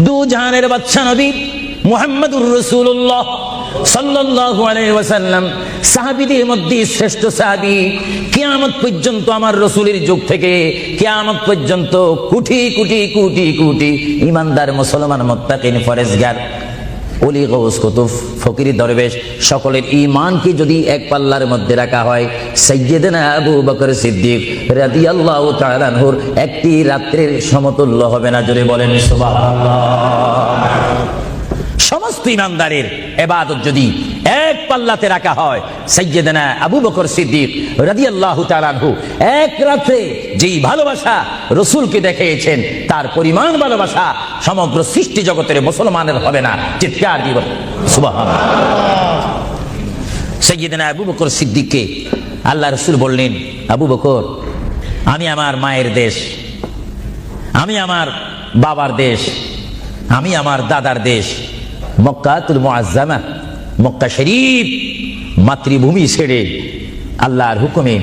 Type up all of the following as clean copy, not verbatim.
দু জাহানের বাদশা নবী মুহাম্মদুর রাসূলুল্লাহ সাল্লাল্লাহু আলাইহি ওয়াসাল্লাম সাহাবীদের মধ্যে শ্রেষ্ঠ সাহাবী। কিয়ামত পর্যন্ত আমার রাসূলের যুগ থেকে কিয়ামত পর্যন্ত কোটি কোটি কোটি কোটি ঈমানদার মুসলমান মুত্তাকিন ফরেজগার ওলি গৌস কুতুব ফকির দরবেশ সকলের ঈমানকে যদি এক পাল্লার মধ্যে রাখা হয়, সাইয়্যিদনা আবু বকর সিদ্দিক রাদিয়াল্লাহু তাআলা আনহুর একটি রাত্রির সমতুল্য হবে না। জোরে বলেন সুবহানাল্লাহ। সমস্ত ঈমানদারের ইবাদত যদি এক পাল্লাতে রাখা হয়, সাইয়্যিদনা আবু বকর সিদ্দিক রাদিয়াল্লাহু তাআলা আনহু এক রাতে যেই ভালোবাসা রাসূলকে দেখিয়েছেন, তার পরিমাণ ভালোবাসা সমগ্র সৃষ্টি জগতের মুসলমানের হবে না। চিৎকার দিব সুবহানাল্লাহ। সাইয়্যিদনা আবু বকর সিদ্দিককে আল্লাহ রাসূল বললেন, আবু বকর, আমি আমার মায়ের দেশ, আমি আমার বাবার দেশ, আমি আমার দাদার দেশ মক্কাতুল মুআজ্জামা, মক্কা শরীফ মাতৃভূমি ছেড়ে আল্লাহর হুকুমে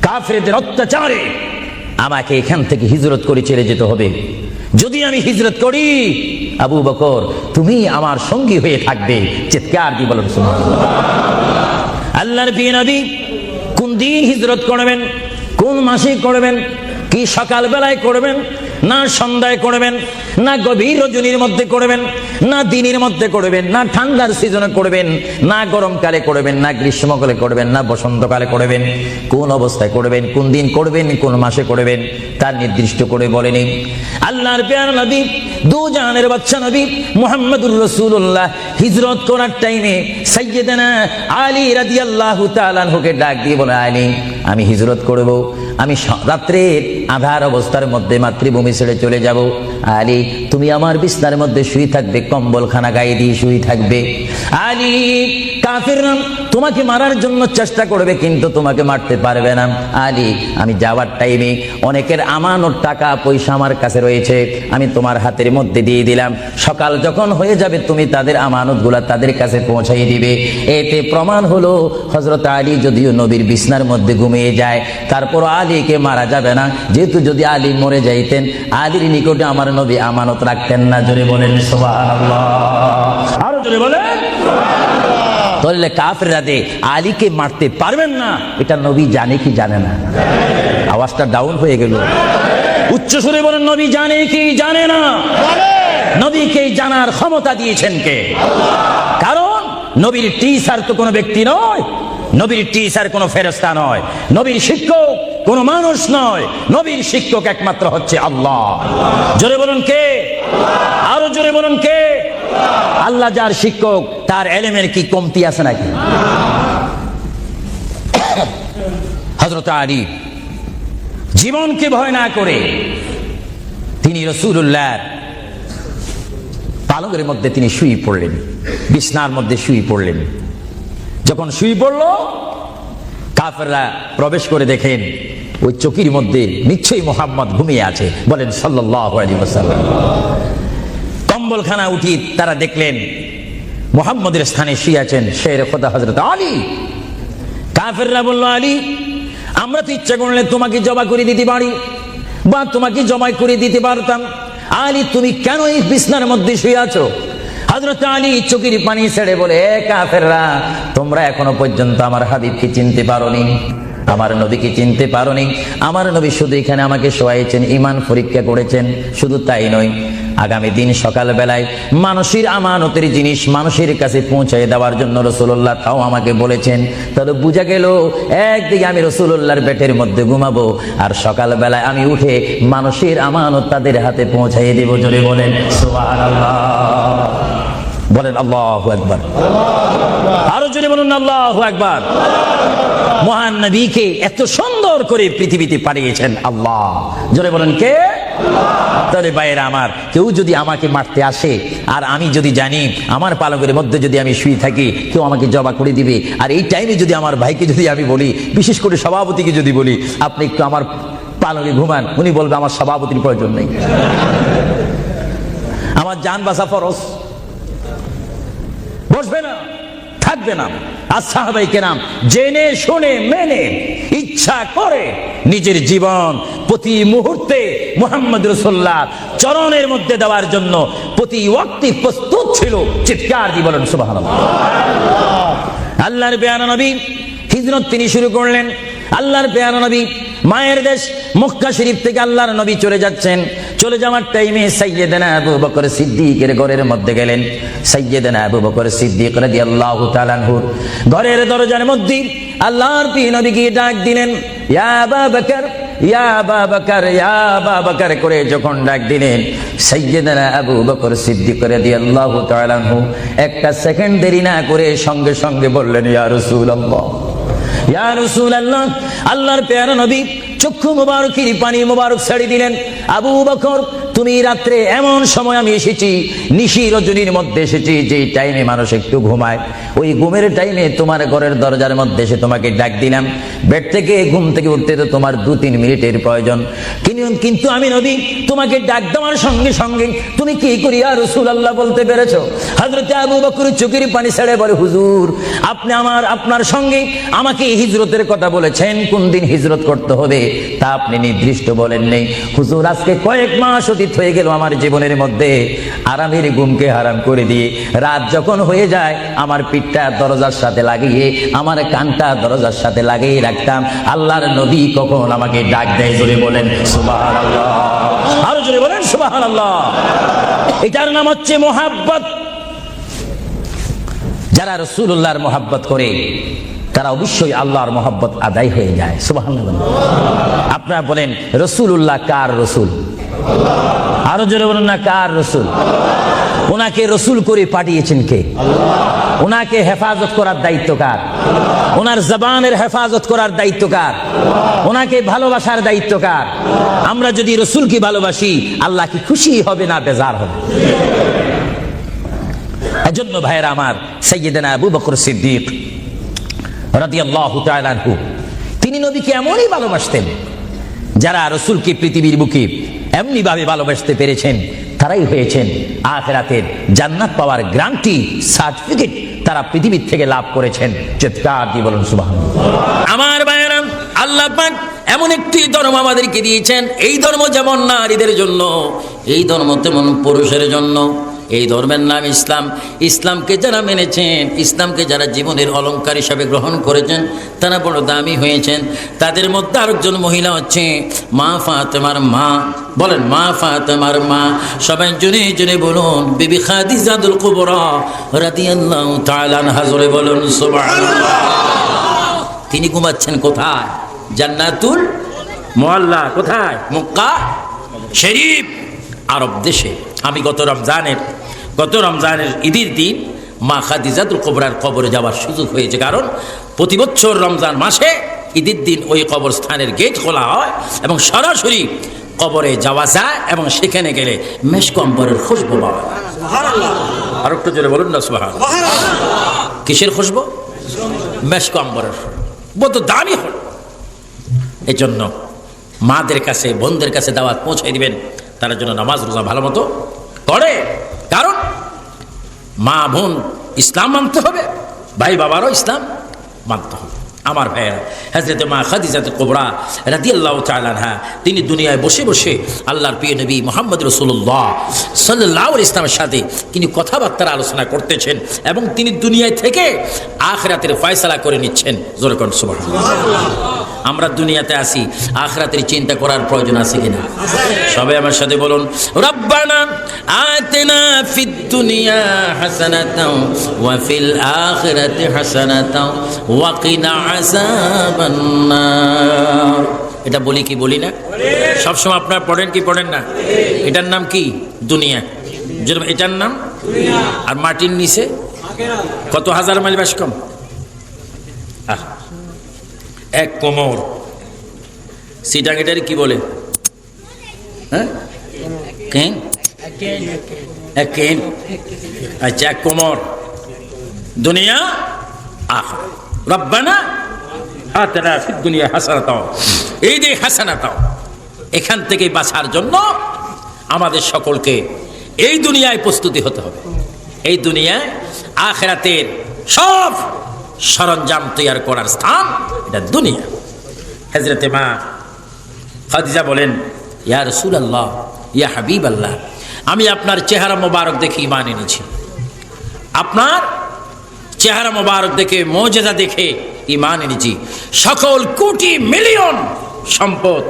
কাফেরদের অত্যাচারে আমাকে এখান থেকে হিজরত করে চলে যেতে হবে। যদি আমি হিজরত করি, আবু বকর, তুমি আমার সঙ্গী হয়ে থাকবে। চিৎকার দিয়ে বলেন সুবহানাল্লাহ। আল্লাহর নবী কোন দিন হিজরত করবেন, কোন মাসে করবেন, কি সকাল বেলায় করবেন, না সন্ধ্যায় করবেন, না গভীর রজনীর মধ্যে করবেন, না দিনের মধ্যে করবেন, না ঠান্ডার সিজনে করবেন, না গরমকালে করবেন, না গ্রীষ্মকালে করবেন, না বসন্তকালে করবেন, কোন অবস্থায় করবেন, কোন দিন করবেন, কোন মাসে করবেন, তার নির্দিষ্ট করে বলেনি। আল্লাহর প্যারা নবী দু জাহানের বাদশা নবী মুহাম্মদুর রাসূলুল্লাহ হিজরত করার টাইমে সাইয়্যিদানা আলী রাদিয়াল্লাহু তাআলা আনহুকে ডাক দিয়ে বলে, আলী, আমি হিজরত করব, আমি রাত্রের আধার অবস্থার মধ্যে মাতৃভূমি ছেড়ে চলে যাব। আলী, তুমি আমার বিছানার মধ্যে শুয়ে থাকবে, কম্বলখানা গায়ে দিয়ে শুয়ে থাকবে। আলী, কাফিররা তোমাকে মারার জন্য চেষ্টা করবে, কিন্তু তোমাকে মারতে পারবে না। আলী, আমি যাওয়ার টাইমে অনেকের আমানত টাকা পয়সা আমার কাছে রয়েছে, আমি তোমার হাতের মধ্যে দিয়ে দিলাম। সকাল যখন হয়ে যাবে, তুমি তাদের আমানতগুলা তাদের কাছে পৌঁছাই দিবে। এতে প্রমাণ হলো হযরত আলী যদিও নবীর বিছানার মধ্যে ঘুমিয়ে যায়, তারপর আলীকে মারা যাবে না, যেহেতু যদি আলী মরে যাইতেন, আলীর নিকটে আমার নবী আমানত রাখতেন না। জোরে বলেন সুবহানাল্লাহ। আরো জোরে বলেন সুবহানাল্লাহ। তাহলে কাফেররা যে আলীকে মারতে পারবেন না, এটা নবী জানে কি জানে না? আওয়াজটা ডাউন হয়ে গেল। উচ্চ সুরে বলেন, নবী জানে কি জানে না? নবীকে জানার ক্ষমতা দিয়েছেন কে? আল্লাহ। কারণ নবীর টিচার তো কোনো ব্যক্তি নয়, নবীর টিচার কোনো ফেরেশতা নয়, নবীর শিক্ষক কোনো মানুষ নয়, নবীর শিক্ষক একমাত্র হচ্ছে আল্লাহ। জোরে বলুন কে? আরো জোরে বলুন কে? আল্লাহ যার শিক্ষক, তার ইলমের কি কমতি আছে নাকি? হযরত আলী জীবনকে ভয় না করে তিনি রাসূলুল্লাহর পালঙ্কের মধ্যে তিনি শুয়ে পড়লেন, বিছানার মধ্যে শুয়ে পড়লেন। যখন শুয়ে পড়ল, কাফেররা প্রবেশ করে দেখেন ওই চকির মধ্যে নিশ্চয়ই মুহাম্মদ ঘুমিয়ে আছে। বলেন সাল্লাল্লাহু আলাইহি ওয়াসাল্লাম। কম্বলখানা উঠি তারা দেখলেন মুহাম্মদের স্থানে শুয়ে আছেন শের খোদা হযরত আলী। কাফেররা বলল, আলী, আমরা তো ইচ্ছা করলে তোমাকে জবা করে দিতে পারি বা তোমাকে জবাই করে দিতে পারতাম। আলী, তুমি কেন এই বিছানার মধ্যে শুয়ে আছো? হযরত আলী চোখের পানি ছেড়ে বলে, কাফেররা, তোমরা এখনো পর্যন্ত আমার হাবিবকে চিনতে পারোনি, আমার নবীকে চিনতে পারোনি। আমার নবী শুধু এখানে আমাকে শোয়াইছেন, ঈমান পরীক্ষা করেছেন। শুধু তাই নয়, আগামী দিন সকাল বেলায় মানুষের আমানতের জিনিস মানুষের কাছে পৌঁছায় দেওয়ার জন্য রাসূলুল্লাহ তাও আমাকে বলেছেন। তাহলে বুঝা গেল, একদিকে আমি রাসূলুল্লাহর পেটের মধ্যে ঘুমাবো, আর সকাল বেলায় আমি উঠে মানুষের আমানত তাদের হাতে পৌঁছাইয়ে দেব। জোরে বলেন সুবহানাল্লাহ। বলেন আল্লাহু আকবার। আরো জোরে বলুন আল্লাহু আকবার। মহান নবীকে এত সুন্দর করে পৃথিবীতে পাঠিয়েছেন আল্লাহ। জোরে বলেন কে? তাহলে ভাইয়েরা আমার, কেউ যদি আমাকে মারতে আসে আর আমি যদি জানি আমার পালকের মধ্যে যদি আমি শুয়ে থাকি, কেউ আমাকে জবা করে দিবে, আর এই টাইমে যদি আমার ভাইকে যদি আমি বলি, বিশেষ করে সভাপতিকে যদি বলি, আপনি একটু আমার পালকে ঘুমান, উনি বলবে আমার সভাপতির প্রয়োজন নেই, আমার জান বাঁচা ফরজ, বসবে না, থাকবে না। আর সাহাবায়ে কেরাম জেনে শুনে মেনে ইচ্ছা করে নিজের জীবন প্রতি মুহূর্তে মুহাম্মদ রাসূলুল্লাহ চরণের মধ্যে দেওয়ার জন্য প্রতি ওয়াক্তে প্রস্তুত ছিল। চিৎকার দিয়ে বলেন সুবহানাল্লাহ। আল্লাহর পেয়ারা নবী হিজরত তিনি শুরু করলেন। আল্লাহর পেয়ারা নবী মায়ের দেশ মক্কা শরীফ থেকে আল্লাহর নবী চলে যাচ্ছেন। চলে যাওয়ার টাইমে সাইয়্যিদানা আবু বকর সিদ্দিকের ঘরের মধ্যে গেলেন। সাইয়্যিদানা আবু বকর সিদ্দিক রাদিয়াল্লাহু তাআলা আনহুর ঘরের দরজার মধ্যে আল্লাহর প্রিয় নবীকে ডাক দিলেন, ইয়া আবু বকর, ইয়া আবু বকর, ইয়া আবু বকর করে যখন ডাক দিলেন, সাইয়্যিদানা আবু বকর সিদ্দিক রাদিয়াল্লাহু তাআলা আনহু একটা সেকেন্ড দেরি না করে সঙ্গে সঙ্গে বললেন, ইয়া রাসূলুল্লাহ, ইয়া রাসূলুল্লাহ। আল্লাহর প্যারা নবী চক্ষু মুবারকের পানি মুবারক ছেড়ে দিলেন, আবু বকর তুমি রাত্রে এমন সময় আমি এসেছি, নিশি রজনীর মধ্যে এসেছি, যে টাইমে মানুষ একটু ঘুমায়, ওই ঘুমের টাইমে তোমার ঘরের দরজার মধ্যে এসে তোমাকে ডাক দিলাম। বেড থেকে ঘুম থেকে উঠতে তো তোমার 2-3 মিনিটের প্রয়োজন, কিন্তু আমি নবী তোমাকে ডাক দেওয়ার সঙ্গে সঙ্গে তুমি কি করি ইয়া রাসূলুল্লাহ বলতে পেরেছো? হযরত আবু বকর চোখের পানি ছেড়ে বলে, হুজুর আপনি আপনার সঙ্গে আমাকে হিজরতের কথা বলেছেন, কোন দিন হিজরত করতে হবে তা আপনি নির্দিষ্ট বলেন নেই। হুজুর আজকে কয়েক মাস অতীত হয়ে গেল আমার জীবনের মধ্যে, আরামের ঘুমকে হারাম করে দিয়ে রাত যখন হয়ে যায় আমার পিঠটা দরজার সাথে লাগিয়ে, আমার কানটা দরজার সাথে লাগিয়ে রাখতাম। আল্লাহর নবী কখন আমাকে ডাক দেয়, জোরে বলেন সুবহানাল্লাহ, আরো জোরে বলেন সুবহানাল্লাহ। এটার নাম হচ্ছে মুহাব্বত। যারা রাসূলুল্লাহর মুহাব্বত করে তারা অবশ্যই আল্লাহর মহব্বত আদায় হয়ে যায়। সুবহানাল্লাহ। আপনারা বলেন রাসূলুল্লাহ কার রাসূল? আরো জোরে বলুন না, কার রাসূল? ওনাকে রাসূল করে পাঠিয়েছেন কে? ওনাকে হেফাজত করার দায়িত্ব কার? ওনার জবানের হেফাজত করার দায়িত্ব কার? ওনাকে ভালোবাসার দায়িত্ব কার? আমরা যদি রাসূলকে ভালোবাসি আল্লাহ কি খুশি হবে না বেজার হবে? এজন্য ভাইরা আমার, সাইয়্যিদানা আবু বকর সিদ্দিক রাদিয়াল্লাহু তাআলা আনহু তিনি নবীকে এমনই ভালোবাসতেন, যারা রাসূলকে পৃথিবীর বুকে এমনি ভাবে ভালোবাসতে পেরেছেন তারাই হয়েছেন আখিরাতের জান্নাত পাওয়ার গ্যারান্টি সার্টিফিকেট তারা পৃথিবীর থেকে লাভ করেছেন। চিৎকার দিয়ে বলুন সুবহানাল্লাহ। আমার ভাইরা, আল্লাহ পাক এমন একটি ধর্ম আমাদেরকে দিয়েছেন, এই ধর্ম যেমন নারীদের জন্য, এই ধর্ম তেমন পুরুষের জন্য। এই ধর্মের নাম ইসলাম। ইসলামকে যারা মেনেছেন, ইসলামকে যারা জীবনের অলংকার হিসাবে গ্রহণ করেছেন, তারা বড় দামি হয়েছেন। তাদের মধ্যে আরেকজন মহিলা হচ্ছে মা ফাতেমার মা। বলেন মা ফাতেমার মা। সবাই জনে জনে বলুন বিবি খাদিজাতুল কুবরা রাদিয়াল্লাহু তাআলা আনহা, জোরে বলুন সুবহানাল্লাহ। তিনি ঘুমাচ্ছেন কোথায়? জান্নাতুল মুআল্লা। কোথায়? মক্কা শরীফ, আরব দেশে। আমি গত রমজানের ঈদের দিন মা খাদিজাতুল কুবরার কবরে যাওয়ার সুযোগ হয়েছে, কারণ প্রতি বছর রমজান মাসে ঈদের দিন ওই কবরস্থানের গেট খোলা হয় এবং সরাসরি কবরে যাওয়া যায়, এবং সেখানে গেলে মেশক আম্বরের খুশবু পাওয়া যায়। সুবহানাল্লাহ। আর একটু জোরে বলুন না সুবহানাল্লাহ। কিসের খুশবু? মেশক আম্বরের। বড় দামি হল। এই জন্য মাদের কাছে, বোনদের কাছে দাওয়াত পৌঁছে দিবেন, তার জন্য নামাজ রোজা ভালো মতো করে। কারণ মা বোন ইসলাম মানতে হবে, ভাই বাবারও ইসলাম মানতে হবে। আমার ভাইয়েরা, হযরত মা খাদিজাতুল কুবরা রাদিয়াল্লাহু তাআলা আনহা তিনি দুনিয়ায় বসে বসে আল্লাহর প্রিয় নবী মুহাম্মদ রাসূলুল্লাহ সাল্লাল্লাহু আলাইহি ওয়াসাল্লামের সাথে তিনি কথাবার্তা আলোচনা করতেছেন, এবং তিনি দুনিয়ায় থেকে আখিরাতের ফয়সালা করে নিচ্ছেন। জোরে কোন সুবহানাল্লাহ। আমরা দুনিয়াতে আসি, আখিরাতের চিন্তা করার প্রয়োজন আছে কিনা? সবাই আমার সাথে বলুন রব্বানা আতিনা ফিদ দুনিয়া হাসানাতাও ওয়া ফিল আখিরাতি হাসানাতাও ওয়া কিনা আযাবান নার। এটা বলি কি বলি না? সবসময় আপনারা পড়েন কি পড়েন না? এটার নাম কি? দুনিয়া। এটার নাম দুনিয়া। আর মাটির নিচে কত হাজার মাইল বেশ কম, এক কোমর। সিটাগেটারে কি বলে? হ্যাঁ, আচ্ছা, এক কোমর। দুনিয়া আখিরাত। রব্বানা আতিনা ফিদ দুনিয়া হাসানাতাও, এই যে হাসানাতাও, এখান থেকে বাঁচার জন্য আমাদের সকলকে এই দুনিয়ায় প্রস্তুতি হতে হবে। এই দুনিয়ায় আখিরাতের সব সরঞ্জাম তৈরি করার স্থান এটা দুনিয়া। হযরতে মা খাদিজা বলেন, ইয়া রাসূলুল্লাহ, ইয়া হাবিবাল্লাহ, আমি আপনার চেহারা মোবারক দেখে ঈমান এনেছি। আপনার চেহারা মোবারক দেখে, মুজিজা দেখে ঈমান এনেছি। সকল কোটি মিলিয়ন সম্পদ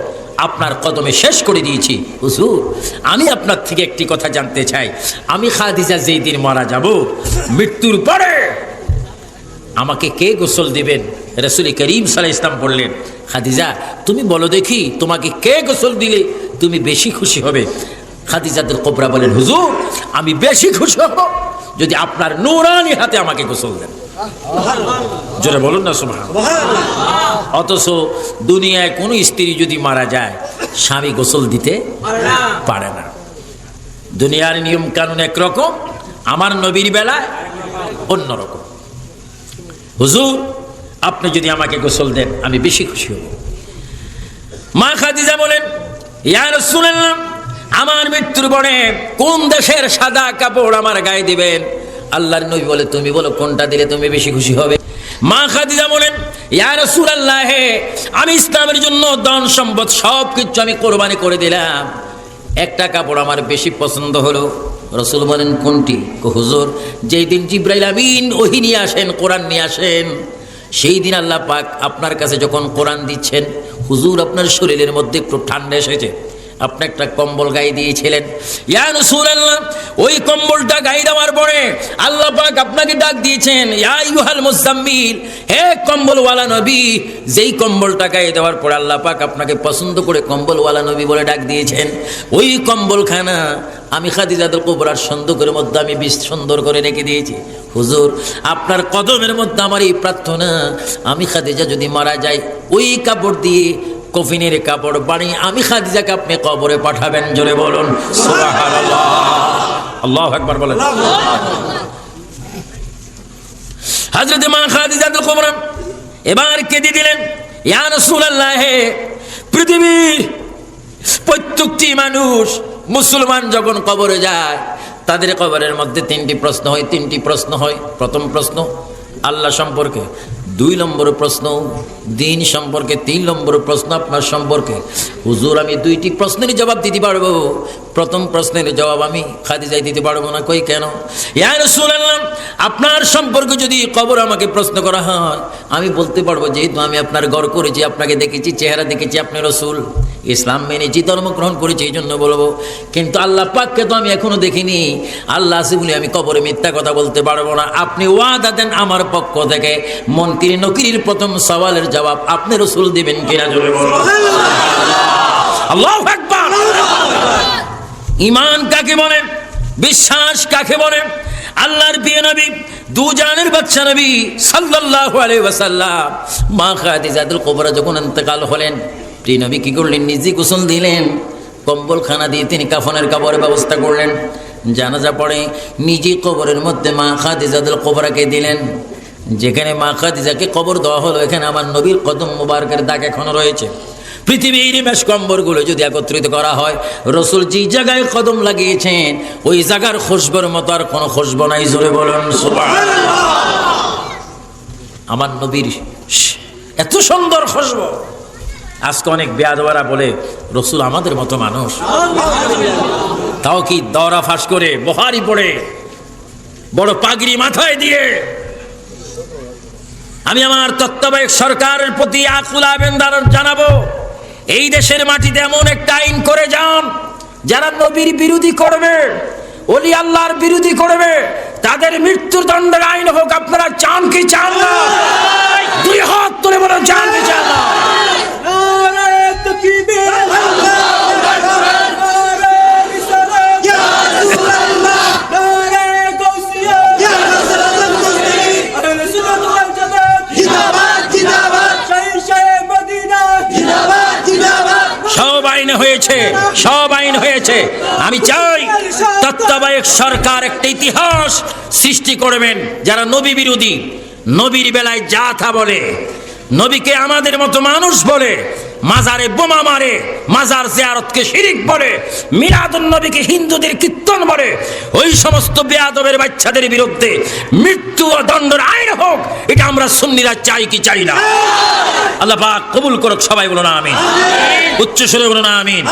আপনার কদমে শেষ করে দিয়েছি। হুজুর, আমি আপনার থেকে একটি কথা জানতে চাই। আমি খাদিজা যেই দিন মারা যাব, মৃত্যুর পরে আমাকে কে গোসল দিবেন? রাসূল করিম সাল্লাল্লাহু আলাইহি ওয়াসাল্লাম বললেন, খাদিজা তুমি বলো দেখি, তোমাকে কে গোসল দিলে তুমি বেশি খুশি হবে? খাদিজাতুল কুবরা বলেন, হুজুর, আমি বেশি খুশি হব যদি আপনার নূরানি হাতে আমাকে গোসল দেন। জোরে বলুন না সুবহানাল্লাহ। অথচ দুনিয়ায় কোন স্ত্রী যদি মারা যায়, স্বামী গোসল দিতে পারে না। দুনিয়ার নিয়ম কানুন একরকম, আমার নবীর বেলায় অন্যরকম। হুজুর, আপনি যদি আমাকে গোসল দেন আমি বেশি খুশি হব। মা খাদিজা বলেন, ইয়া রাসূলুল্লাহ, আমার মৃত্যুর পরে কোন দেশের সাদা কাপড় আমার গায়ে দিবেন? আল্লাহর নবী বলে, তুমি বলো কোনটা দিলে তুমি বেশি খুশি হবে? মা খাদিজা বলেন, ইয়া রাসূলুল্লাহ, আমি ইসলামের জন্য ধন সম্পদ সবকিছু আমি কোরবানি করে দিলাম, একটা কাপড় আমার বেশি পছন্দ হলো। রাসূল বলেন, কোনটি? হুজুর, যেই দিন জিবরাইল আমিন ওহী নিয়ে আসেন, কোরআন নিয়ে আসেন, সেই দিন আল্লাহ পাক আপনার কাছে যখন কোরআন দিচ্ছেন, হুজুর আপনার শরীরের মধ্যে একটু ঠান্ডা এসেছে, আপনি একটা কম্বল গায়ে দিয়েছিলেন। ইয়া রাসূলুল্লাহ, ওই কম্বলটা গায়ে দেওয়ার পরে আল্লাহ পাক আপনাকে ডাক দিয়েছেন, ইয়া আইয়ুহাল মুযাম্মিল, হে কম্বলওয়ালা নবী। যেই কম্বলটা গায়ে দেওয়ার পরে আল্লাহ পাক আপনাকে পছন্দ করে কম্বলওয়ালা নবী বলে ডাক দিয়েছেন, ওই কম্বলখানা আমি খাদিজাতুল কুবরার সন্দুকের মধ্যে আমি বেশ সুন্দর করে রেখে দিয়েছি। হুজুর, আপনার কদমের মধ্যে আমার এই প্রার্থনা, আমি খাদিজা যদি মারা যাই, ওই কাপড় দিয়ে কফিনের কাপড় বানিয়ে আমি খাদিজাকে আপনি কবরে পাঠাবেন। জোরে বলুন সুবহানাল্লাহ, আল্লাহু আকবার বলেন। হযরত মা খাদিজাতুল কুবরা এবার কেঁদে দিলেন, ইয়া রাসূলুল্লাহ, পৃথিবীর প্রত্যেকটি মানুষ মুসলমান যখন কবরে যায়, তাদের কবরের মধ্যে তিনটি প্রশ্ন হয়। প্রথম প্রশ্ন আল্লাহ সম্পর্কে, 2 নম্বর প্রশ্ন দিন সম্পর্কে, 3 নম্বর প্রশ্ন আপনার সম্পর্কে। হুজুর, আমি 2টি প্রশ্নের জবাব দিতে পারবো, প্রথম প্রশ্নের জবাব আমি খাদিজাই দিতে পারবো না। কই কেন? ইয়া রাসূলুল্লাহ, আপনার সম্পর্কে যদি কবর আমাকে প্রশ্ন করা হয়, আমি বলতে পারবো যেহেতু আমি আপনার ঘর করেছি, আপনাকে দেখেছি, চেহারা দেখেছি, আপনি রাসূল, ইসলাম মেনেছি, ধর্ম গ্রহণ করেছি, এই জন্য বলবো। কিন্তু আল্লাহ পাককে তো আমি এখনো দেখিনি, আল্লাহ আছে বলে আমি কবরে মিথ্যা কথা বলতে পারবো না। আপনি ওয়াদা দেন আমার পক্ষ থেকে, মুনকির নকিরের প্রথম সওয়ালের জবাব আপনি রাসূল দিবেন কিনা? জোরে বলুন আল্লাহু আকবার। ঈমান কাকে বলেন? বিশ্বাস কাকে বলেন? আল্লাহর প্রিয় নবী, দুজানের বাদশা নবী সাল্লাল্লাহু আলাইহি ওয়াসাল্লাম, মা খাদিজাতুল কুবরা যখন ইন্তেকাল হলেন, প্রিয় নবী কি করলেন? নিজে গোসল দিলেন, কম্বলখানা দিয়ে তিনি কাফনের কাপড়ের ব্যবস্থা করলেন। জানাজা পড়ে নিজে কবরের মধ্যে মা খাদিজাতুল কুবরাকে দিলেন। যেখানে মা খাদিজাকে কবর দেওয়া হলো, এখানে আমার নবীর কদম মুবারকের দাগ এখনো রয়েছে। পৃথিবীর মেষ কম্বরগুলো যদি একত্রিত করা হয়, রাসূল যে জায়গায় কদম লাগিয়েছেন ওই জায়গার খুশবুর মতো আর কোনো খুশবু নাই। জোরে বলুন সুবহানাল্লাহ। আমার নবীর এত সুন্দর খুশবু। আজকে অনেক বেয়াদওয়ারা বলে রাসূল আমাদের মতো মানুষ, তাও কি দরা ফাঁস করে, বুখারী পড়ে, বড় পাগড়ি মাথায় দিয়ে। আমি আমার তত্ত্বাবধায়ক সরকারের প্রতি আকুল আবেদন জানাবো, এই দেশের মাটিতে এমন একটা আইন করে যান, যারা নবীর বিরোধী করবে, ওলি আল্লাহর বিরোধী করবে, তাদের মৃত্যুর দণ্ডের আইন হোক। আপনারা চান কি চান না? 2 হাত তুলে বলুন, চান কি চান না? সব আইন হয়েছে। আমি চাই তত্ত্বাবধায়ক সরকার একটা ইতিহাস সৃষ্টি করবেন, যারা নবী বিরোধী, নবীর বেলায় যা তা বলে, নবীকে আমাদের মতো মানুষ বলে, মাজারে বোমা মারে, মাজার জিয়ারতকে শিরিক বলে, মিলাদুন নবীকে হিন্দুদের কীর্তন বলে, ওই সমস্ত বেয়াদবের বাচ্চাদের বিরুদ্ধে মৃত্যু ও দণ্ডের আইন হোক, এটা আমরা সুন্নিরা চাই কি চাই না? আল্লাহ পাক কবুল করুক। সবাই বলো না আমিন, উচ্চ স্বরে বলো না আমিন।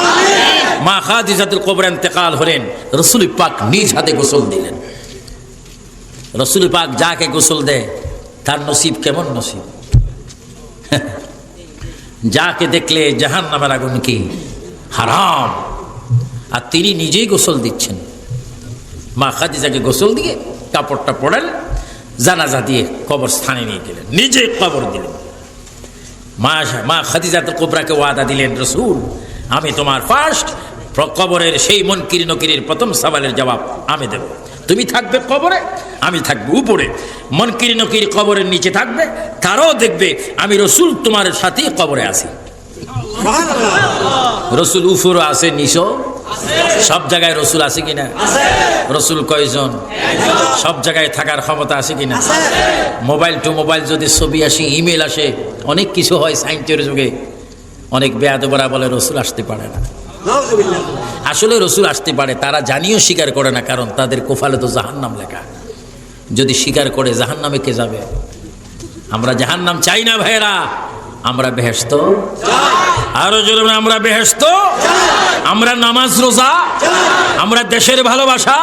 মা খাদিজাতুল কুবরা ইন্তেকাল হলেন, রাসূল পাক নিজ হাতে গোসল দিলেন। রাসূল পাক যাকে গোসল দেয় তার নসিব কেমন নসিব! যাকে দেখলে জাহান্নামের আগুন কি হারাম, আর তিনি নিজেই গোসল দিচ্ছেন। মা খাদিজাকে গোসল দিয়ে কাপড়টা পড়েন, জানাজা দিয়ে কবরস্থানে নিয়ে গেলেন, নিজে কবর দিলেন। মা খাদিজাতুল কুবরাকে ওয়াদা দিলেন, রাসূল আমি তোমার ফার্স্ট কবরের সেই মুনকির নকিরের প্রথম সওয়ালের জবাব আমি দেব। তুমি থাকবে কবরে, আমি থাকবো উপরে। মুনকির নকির কবরের নিচে থাকবে, তারাও দেখবে আমি রাসূল তোমার সাথে কবরে আছি। রাসূল উপরে আছে, নিচে সব জায়গায় রাসূল আছে কিনা? রাসূল কয়জন? সব জায়গায় থাকার ক্ষমতা আছে কিনা? মোবাইল টু মোবাইল যদি ছবি আসে, ইমেল আসে, অনেক কিছু হয় সায়েন্সের যুগে। অনেক বেয়াদবরা বলে রাসূল আসতে পারে না। আসলে রাসূল আসতে পারে, তারা জানিও স্বীকার করে না, কারণ তাদের কপালে তো জাহান্নাম লেখা। যদি স্বীকার করে, জাহান্নামে কে যাবে? আমরা জাহান্নাম চাই না ভাইরা, আমরা বেহেশত। আরো জোরে আমরা বেহেশত, আমরা নামাজ রোজা, আমরা দেশের ভালোবাসা,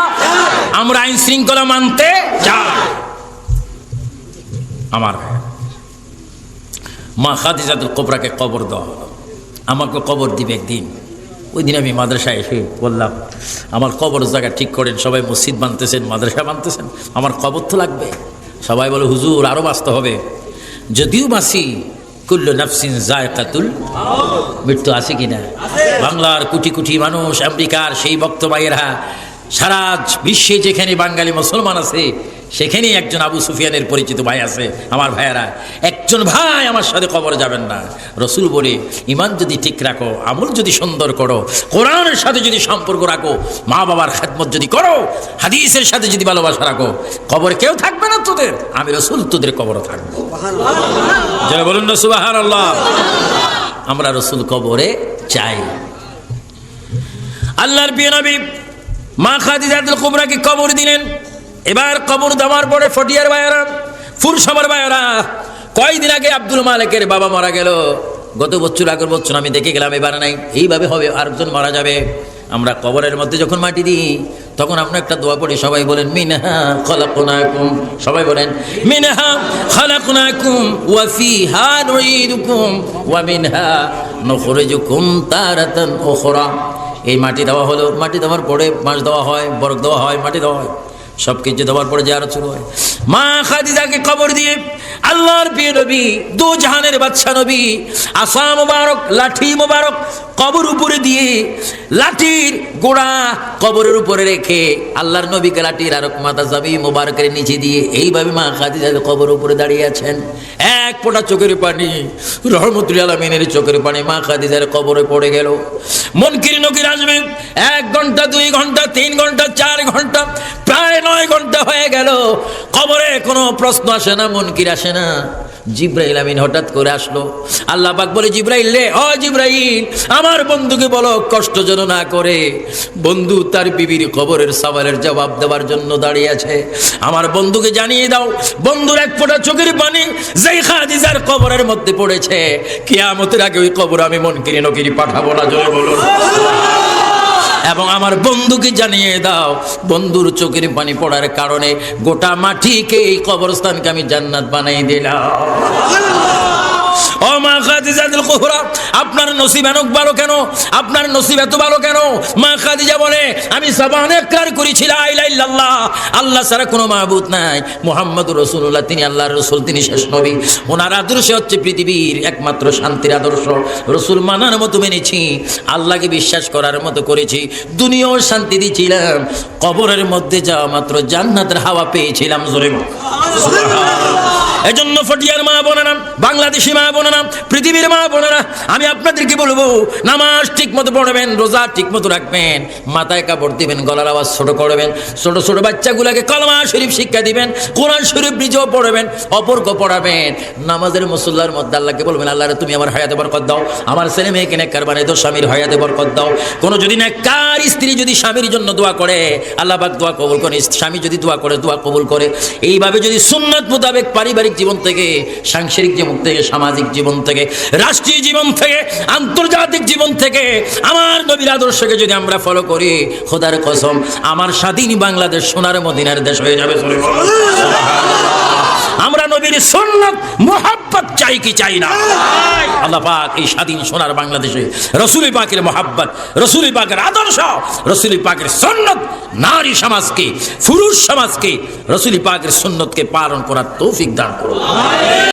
আমরা আইন শৃঙ্খলা মানতে চাই। আমার মা খাদিজাতুল কুবরাকে কবর দেওয়া হলো। আমাকে কবর দিবে একদিন। ওই দিন আমি মাদ্রাসায় এসে বললাম, আমার কবর জায়গা ঠিক করেন। সবাই মসজিদ বানতেছেন, মাদ্রাসা বানতেছেন, আমার কবর তো লাগবে। সবাই বলে, হুজুর আরো বাঁচতে হবে। যদিও বাঁচি, কুল্লু নাফসিন যায়কাতুল মৃত্যু আছে কিনা? বাংলার কোটি কোটি মানুষ, আমেরিকার সেই ভক্ত ভাইয়েরা, সারা বিশ্বে যেখানে বাঙালি মুসলমান আছে, সেখানেই একজন আবু সুফিয়ানের পরিচিত ভাই আছে। আমার ভাইয়েরা, একজন ভাই আমার সাথে কবর যাবেন না। রাসূল বলে, ঈমান যদি ঠিক রাখো, আমল যদি সুন্দর করো, কোরআনের সাথে যদি সম্পর্ক রাখো, মা বাবার খেদমত যদি করো, হাদিসের সাথে যদি ভালোবাসা রাখো, কবরে কেউ থাকবে না তোদের, আমি রাসূল তোদের কবরে থাকবো। যারা বলুন না সুবহানাল্লাহ। আমরা রাসূল কবরে চাই। আল্লাহর প্রিয় নবী মা খাদিজাতুল কুবরাকে কবর দিলেন। এবার কবর দেওয়ার পরে ফটিয়ার ভাইয়েরা, ফুরসভার ভাইয়েরা, কয়দিন আগে আব্দুল মালিকের বাবা মারা গেল। গত বছর, আগের বছর আমি দেখে গেলাম, এবার নাই। এইভাবে হবে, আরেকজন মারা যাবে। আমরা কবরের মধ্যে যখন মাটি দিই, তখন আমরা একটা দোয়া পড়ি। সবাই বলেন, মিনহা খলাকনাকুম। সবাই বলেন, মিনহা খলাকনাকুম ওয়া ফিহা নুঈদুকুম ওয়া মিনহা নুখরিজুকুম তারাতান উখরা। এই মাটি দেওয়া হলো। মাটি দেওয়ার পরে মাছ দেওয়া হয়, বরক দেওয়া হয়, মাটি দেওয়া হয়, সব কিছু দেওয়ার পরে জিয়ারত শুরু হয়। মা খাদিজাকে কবর দিয়ে আল্লাহর প্রিয় নবী, দু জাহানের বাদশা নবী, আসা মোবারক, লাঠি মোবারক কবর উপরে দিয়ে, লাঠির গোড়া কবরের উপরে রেখে আল্লাহর নবীকে লাঠির আরক মাথা যাবি মোবারকের নিচে দিয়ে এইভাবে মা খাদিজা কবর উপরে দাঁড়িয়ে আছেন। এক ফোঁটা চোখের পানি, রহমতুল আলামিনের চোখের পানি মা খাদিজার কবরে পড়ে গেল। মুনকির নকির আসবে 1 ঘন্টা, 2 ঘন্টা, 3 ঘন্টা, 4 ঘন্টা, প্রায় 9 ঘন্টা হয়ে গেল। কবরে কোনো প্রশ্ন আসে না, মুনকির আসে না। জিব্রাইল আমিন হঠাৎ করে আসলো। আল্লাহ পাক বলে, জিব্রাইল রে, ও জিব্রাইল, আমার বন্ধুকে বলো কষ্ট যেন না করে। বন্ধু তার বিবির কবরের সওয়ালের জবাব দেওয়ার জন্য দাঁড়িয়ে আছে। আমার বন্ধুকে জানিয়ে দাও, বন্ধুর এক ফোঁটা চোখের পানি যেই খাদিজার কবরের মধ্যে পড়েছে, কিয়ামতের আগে ওই কবর আমি মুনকির নকির পাঠাবো না। জয় বলুন। এবং আমার বন্ধুকে জানিয়ে দাও, বন্ধুর চোখের পানি পড়ার কারণে গোটা মাটিকে, এই কবরস্থানকে আমি জান্নাত বানাই দিলাম। ও মা খাদিজাতুল কুবরা, আপনার নসিব এত ভালো কেন? আপনার নসিব এত ভালো কেন? মা খাদিজা বলে, আমি জবানে ইকরার করেছি লা ইলাহা ইল্লাল্লাহ, আল্লাহ ছাড়া কোনো মাবুদ নাই, মুহাম্মদুর রাসূলুল্লাহ তিনি আল্লাহর রাসূল, তিনি শেষ নবী। ওনার আদর্শ হচ্ছে পৃথিবীর একমাত্র শান্তির আদর্শ। রাসূল মানার মতো মেনেছি, আল্লাহকে বিশ্বাস করার মতো করেছি, দুনিয়াও শান্তি দিয়েছিলাম, কবরের মধ্যে যাওয়া মাত্র জান্নাতের হাওয়া পেয়েছিলাম। জোরে সুবহানাল্লাহ। এজন্য ফটিয়ার মা বোনেরা, বাংলাদেশি মা বোনেরা, পৃথিবীর মা বোনেরা, আমি আপনাদেরকে বলবো নামাজ ঠিক মতো পড়বেন, রোজা ঠিক মতো রাখবেন, মাথায় কাপড় দিবেন, গলার আওয়াজ ছোট করবেন, ছোট ছোট বাচ্চাগুলোকে কলমা শরীফ শিক্ষা দিবেন, কোরআন শরীফ নিজেও পড়বেন, অপরকে পড়াবেন। নামাজের মুসল্লার মধ্যে আল্লাহকে বলবেন, আল্লাহ তুমি আমার হায়াতে বরকত দাও, আমার ছেলে মেয়েকে নেককার বানাই দাও, স্বামীর হায়াতে বরকত দাও। কোনো যদি নেককার স্ত্রী যদি স্বামীর জন্য দোয়া করে, আল্লাহ পাক দোয়া কবুল করে। স্বামী যদি দোয়া করে, দোয়া কবুল করে। এইভাবে যদি সুন্নাত মোতাবেক পারিবারিক জীবন থেকে, সাংসারিক জীবন থেকে, সামাজিক জীবন থেকে, রাষ্ট্রীয় জীবন থেকে, আন্তর্জাতিক জীবন থেকে আমার নবীর আদর্শকে যদি আমরা ফলো করি, খোদার কসম আমার স্বাধীন বাংলাদেশ সোনার মদিনার দেশ হয়ে যাবে। আমরা নবীর সুন্নাত মুহাব্বত চাই কি চাই না? আল্লাহ পাক এই স্বাধীন সোনার বাংলাদেশে রাসূল পাকের মুহাব্বত, রাসূল পাকের আদর্শ, রাসূল পাকের সুন্নাত নারী সমাজকে, পুরুষ সমাজকে রাসূল পাকের সুন্নতকে পালন করার তৌফিক দান করুন।